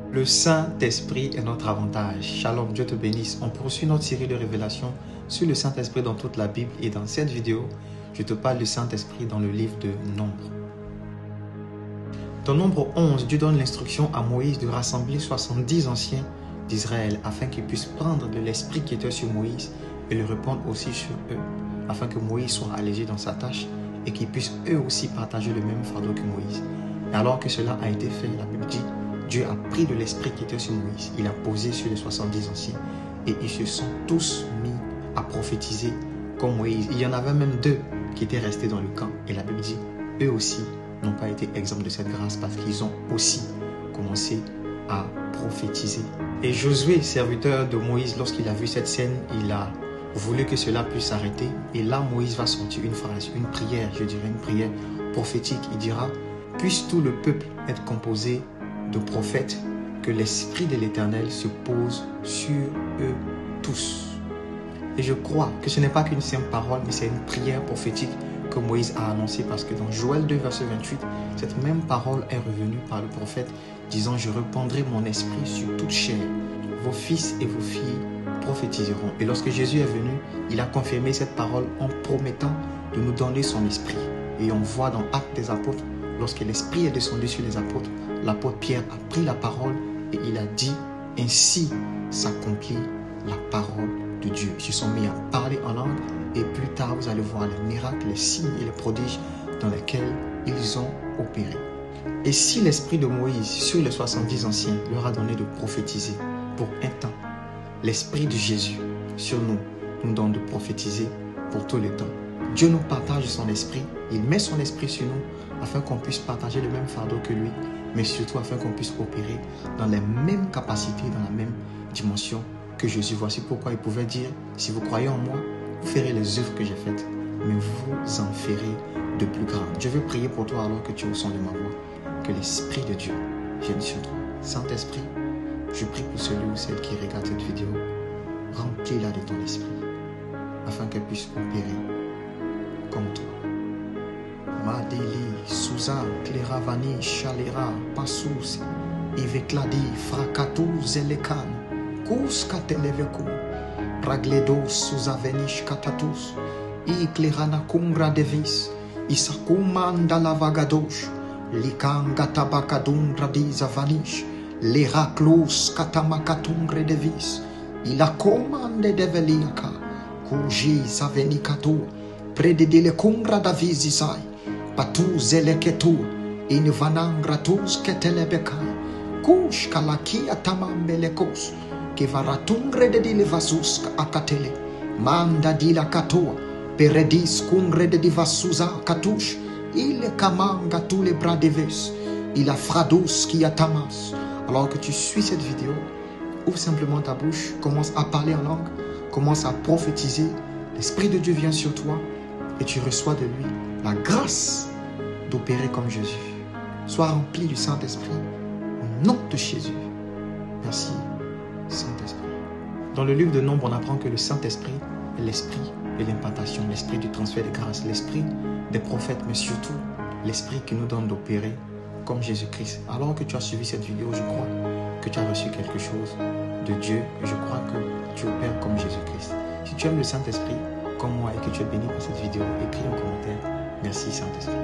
Le Saint-Esprit est notre avantage. Shalom, Dieu te bénisse. On poursuit notre série de révélations sur le Saint-Esprit dans toute la Bible. Et dans cette vidéo, je te parle du Saint-Esprit dans le livre de Nombre. Dans Nombre 11, Dieu donne l'instruction à Moïse de rassembler 70 anciens d'Israël afin qu'ils puissent prendre de l'Esprit qui était sur Moïse et le répandre aussi sur eux, afin que Moïse soit allégé dans sa tâche et qu'ils puissent eux aussi partager le même fardeau que Moïse. Et alors que cela a été fait, la Bible dit, Dieu a pris de l'esprit qui était sur Moïse, il a posé sur les 70 anciens et ils se sont tous mis à prophétiser comme Moïse. Il y en avait même 2 qui étaient restés dans le camp et la Bible dit, eux aussi n'ont pas été exempts de cette grâce parce qu'ils ont aussi commencé à prophétiser. Et Josué, serviteur de Moïse, lorsqu'il a vu cette scène, il a voulu que cela puisse s'arrêter. Et là, Moïse va sortir une phrase, une prière, je dirais une prière prophétique. Il dira, puisse tout le peuple être composé de prophètes, que l'Esprit de l'Éternel se pose sur eux tous. Et je crois que ce n'est pas qu'une simple parole, mais c'est une prière prophétique que Moïse a annoncée, parce que dans Joël 2, verset 28, cette même parole est revenue par le prophète, disant, je répandrai mon esprit sur toute chair. Vos fils et vos filles prophétiseront. Et lorsque Jésus est venu, il a confirmé cette parole en promettant de nous donner son esprit. Et on voit dans Actes des Apôtres, lorsque l'esprit est descendu sur les apôtres, l'apôtre Pierre a pris la parole et il a dit, ainsi s'accomplit la parole de Dieu. Ils se sont mis à parler en langue et plus tard vous allez voir les miracles, les signes et les prodiges dans lesquels ils ont opéré. Et si l'esprit de Moïse sur les 70 anciens leur a donné de prophétiser pour un temps, l'esprit de Jésus sur nous donne de prophétiser pour tous les temps. Dieu nous partage son esprit, il met son esprit sur nous afin qu'on puisse partager le même fardeau que lui, mais surtout afin qu'on puisse opérer dans les mêmes capacités, dans la même dimension que Jésus. Voici pourquoi il pouvait dire, si vous croyez en moi, vous ferez les œuvres que j'ai faites, mais vous en ferez de plus grandes. Je veux prier pour toi alors que tu es au son de ma voix, que l'Esprit de Dieu vienne sur toi. Saint-Esprit, je prie pour celui ou celle qui regarde cette vidéo, remplis-la de ton esprit, afin qu'elle puisse opérer comme toi. Madeli, Suza, Cléravani, Chalera, Passus, Ivecladi, Fracatous, Elekan, Kous Kateleveku, Ragledos, Suzavenish Katatus, Iclerana Kungra Devis, Isakumanda Lavagadosh, Likanga Tabakadun Radiza Vanish, Leraclus Katamakatungre Devis, Ila Komande Develiaka, Kuji Savenikato, Prededile Kungra Davisisai, Patuz Eleketu, Invanangratus Ketelebekai, Kush Kalakia Tamambelekos, Kivaratungre de Dilevasus Akatele, Manda Dila Katoa, Peredis Kungre de Divasuza Katush, Il Kamanga tous les bras deves, Il a Fradus qui a Tamas. Alors que tu suis cette vidéo, ouvre simplement ta bouche, commence à parler en langue, commence à prophétiser, l'Esprit de Dieu vient sur toi et tu reçois de lui la grâce d'opérer comme Jésus. Sois rempli du Saint-Esprit au nom de Jésus. Merci, Saint-Esprit. Dans le livre de Nombre, on apprend que le Saint-Esprit est l'esprit de l'impartation, l'esprit du transfert de grâce, l'esprit des prophètes, mais surtout l'esprit qui nous donne d'opérer comme Jésus-Christ. Alors que tu as suivi cette vidéo, je crois que tu as reçu quelque chose de Dieu et je crois que tu opères comme Jésus-Christ. Si tu aimes le Saint-Esprit comme moi et que tu es béni par cette vidéo, écris en commentaire. Merci Saint-Esprit.